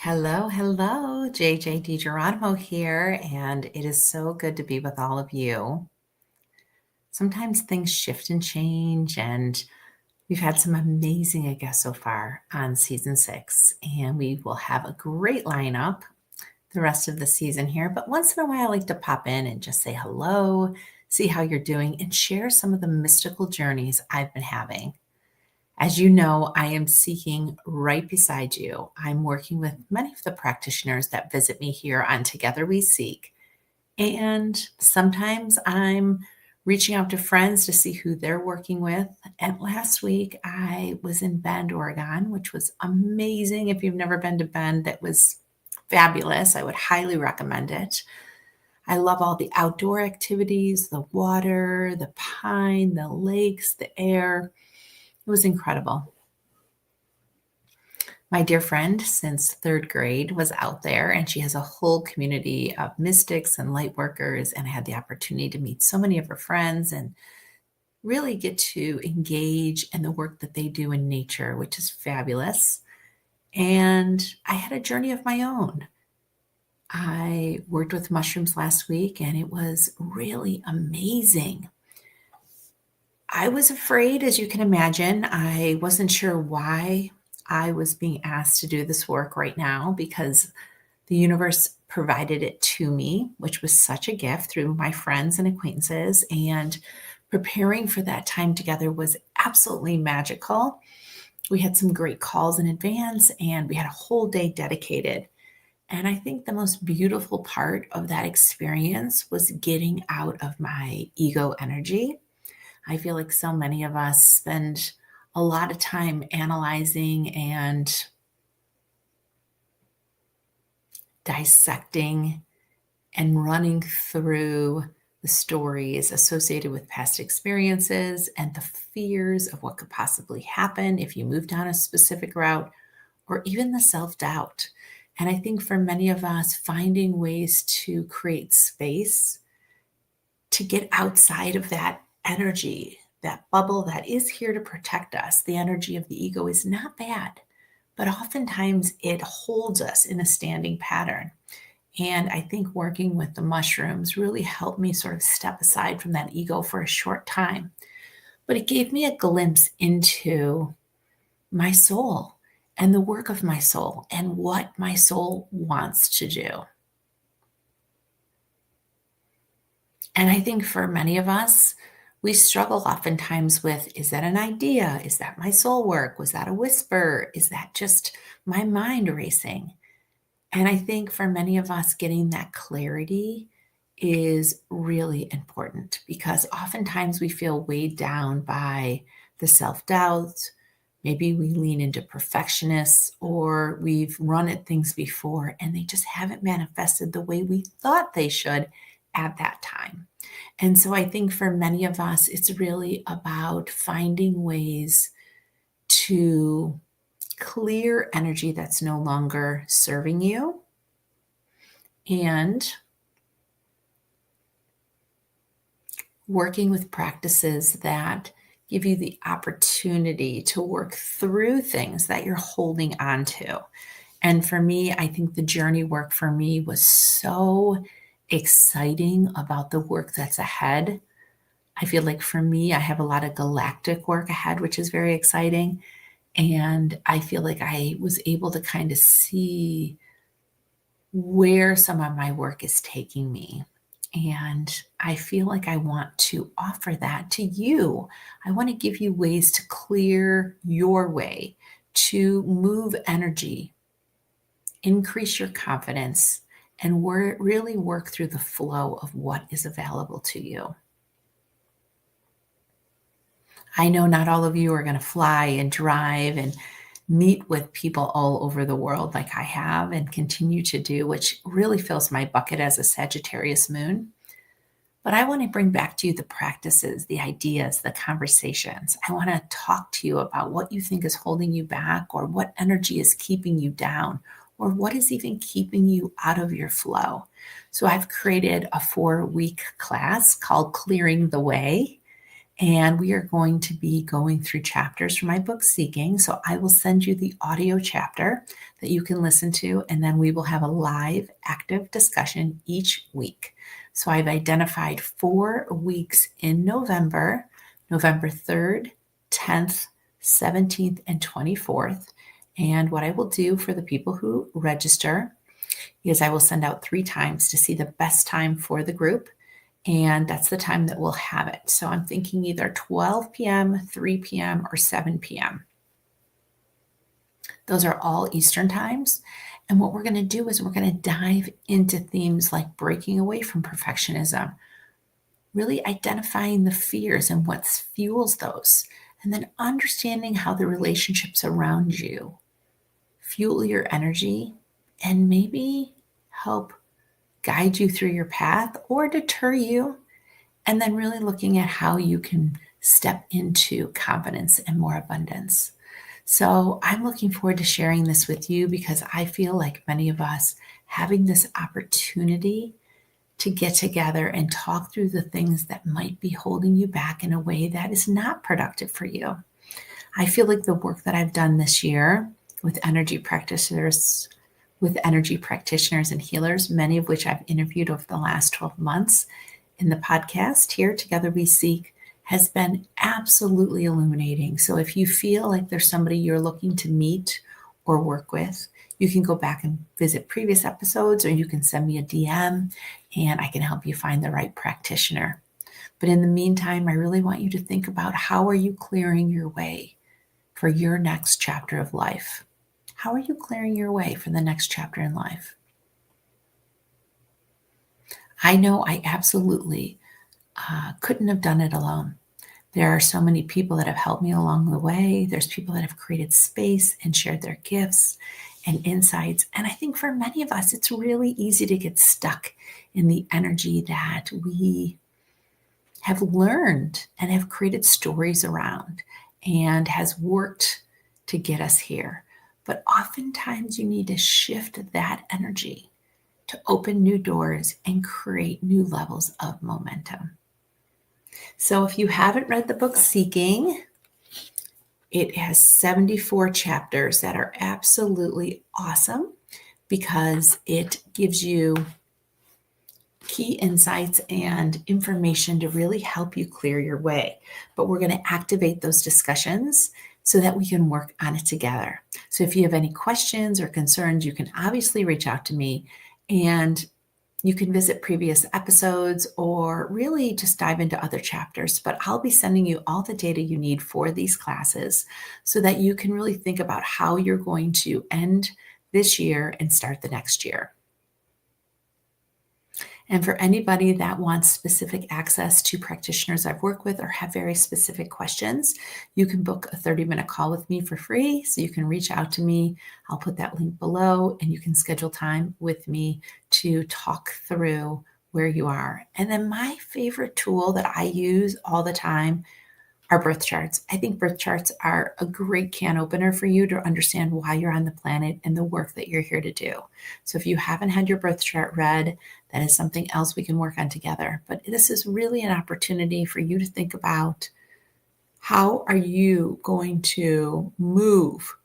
Hello, JJ DiGeronimo here, and it is so good to be with all of you. Sometimes things shift and change, and we've had some amazing guests so far on season 6, and we will have a great lineup the rest of the season here. But once in a while, I like to pop in and just say hello, see how you're doing, and share some of the mystical journeys I've been having. As you know, I am seeking right beside you. I'm working with many of the practitioners that visit me here on Together We Seek. And sometimes I'm reaching out to friends to see who they're working with. And last week I was in Bend, Oregon, which was amazing. If you've never been to Bend, that was fabulous. I would highly recommend it. I love all the outdoor activities, the water, the pine, the lakes, the air. It was incredible. My dear friend since third grade was out there, and she has a whole community of mystics and light workers. And I had the opportunity to meet so many of her friends and really get to engage in the work that they do in nature, which is fabulous. And I had a journey of my own. I worked with mushrooms last week, and it was really amazing. I was afraid, as you can imagine. I wasn't sure why I was being asked to do this work right now because the universe provided it to me, which was such a gift through my friends and acquaintances. And preparing for that time together was absolutely magical. We had some great calls in advance, and we had a whole day dedicated. And I think the most beautiful part of that experience was getting out of my ego energy. I feel like so many of us spend a lot of time analyzing and dissecting and running through the stories associated with past experiences and the fears of what could possibly happen if you move down a specific route, or even the self doubt. And I think for many of us, finding ways to create space to get outside of that energy, that bubble that is here to protect us. The energy of the ego is not bad, but oftentimes it holds us in a standing pattern. And I think working with the mushrooms really helped me sort of step aside from that ego for a short time. But it gave me a glimpse into my soul and the work of my soul and what my soul wants to do. And I think for many of us, we struggle oftentimes with, is that an idea? Is that my soul work? Was that a whisper? Is that just my mind racing? And I think for many of us, getting that clarity is really important because oftentimes we feel weighed down by the self doubt. Maybe we lean into perfectionists, or we've run at things before and they just haven't manifested the way we thought they should at that time. And so I think for many of us, it's really about finding ways to clear energy that's no longer serving you and working with practices that give you the opportunity to work through things that you're holding on to. And for me, I think the journey work for me was so exciting about the work that's ahead. I feel like for me, I have a lot of galactic work ahead, which is very exciting. And I feel like I was able to kind of see where some of my work is taking me. And I feel like I want to offer that to you. I want to give you ways to clear your way, to move energy, increase your confidence, and really work through the flow of what is available to you. I know not all of you are going to fly and drive and meet with people all over the world like I have and continue to do, which really fills my bucket as a Sagittarius moon. But I want to bring back to you the practices, the ideas, the conversations. I want to talk to you about what you think is holding you back, or what energy is keeping you down, or what is even keeping you out of your flow. So I've created a 4-week class called Clearing the Way. And we are going to be going through chapters from my book, Seeking. So I will send you the audio chapter that you can listen to, and then we will have a live, active discussion each week. So I've identified 4 weeks in November, November 3rd, 10th, 17th, and 24th. And what I will do for the people who register is I will send out 3 times to see the best time for the group. And that's the time that we'll have it. So I'm thinking either 12 p.m., 3 p.m., or 7 p.m. Those are all Eastern times. And what we're going to do is we're going to dive into themes like breaking away from perfectionism, really identifying the fears and what fuels those, and then understanding how the relationships around you fuel your energy and maybe help guide you through your path or deter you. And then really looking at how you can step into confidence and more abundance. So I'm looking forward to sharing this with you because I feel like many of us having this opportunity to get together and talk through the things that might be holding you back in a way that is not productive for you. I feel like the work that I've done this year with energy practitioners and healers, many of which I've interviewed over the last 12 months in the podcast here, Together We Seek, has been absolutely illuminating. So if you feel like there's somebody you're looking to meet or work with, you can go back and visit previous episodes, or you can send me a DM and I can help you find the right practitioner. But in the meantime, I really want you to think about, how are you clearing your way for your next chapter of life? How are you clearing your way for the next chapter in life? I know I absolutely couldn't have done it alone. There are so many people that have helped me along the way. There's people that have created space and shared their gifts and insights. And I think for many of us, it's really easy to get stuck in the energy that we have learned and have created stories around and has worked to get us here. But oftentimes you need to shift that energy to open new doors and create new levels of momentum. So if you haven't read the book Seeking, it has 74 chapters that are absolutely awesome because it gives you key insights and information to really help you clear your way. But we're going to activate those discussions so that we can work on it together. So if you have any questions or concerns, you can obviously reach out to me, and you can visit previous episodes or really just dive into other chapters. But I'll be sending you all the data you need for these classes so that you can really think about how you're going to end this year and start the next year. And for anybody that wants specific access to practitioners I've worked with or have very specific questions, you can book a 30-minute call with me for free. So you can reach out to me. I'll put that link below, and you can schedule time with me to talk through where you are. And then my favorite tool that I use all the time are birth charts. I think birth charts are a great can opener for you to understand why you're on the planet and the work that you're here to do. So if you haven't had your birth chart read, that is something else we can work on together. But this is really an opportunity for you to think about, how are you going to move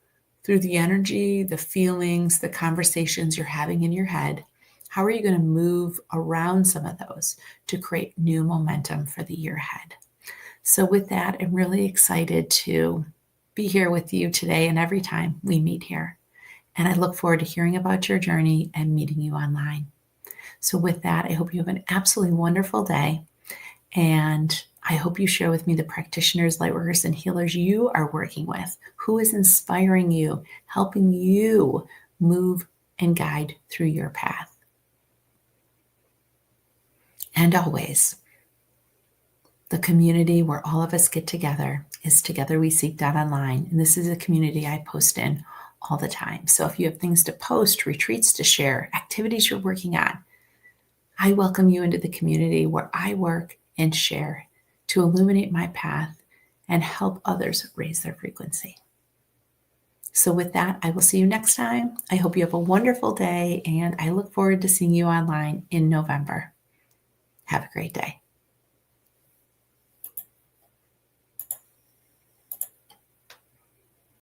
through the energy, the feelings, the conversations you're having in your head? How are you going to move around some of those to create new momentum for the year ahead? So with that, I'm really excited to be here with you today and every time we meet here. And I look forward to hearing about your journey and meeting you online. So with that, I hope you have an absolutely wonderful day. And I hope you share with me the practitioners, lightworkers, and healers you are working with. Who is inspiring you, helping you move and guide through your path? And always, the community where all of us get together is togetherweseek.online. And this is a community I post in all the time. So if you have things to post, retreats to share, activities you're working on, I welcome you into the community where I work and share to illuminate my path and help others raise their frequency. So with that, I will see you next time. I hope you have a wonderful day, and I look forward to seeing you online in November. Have a great day.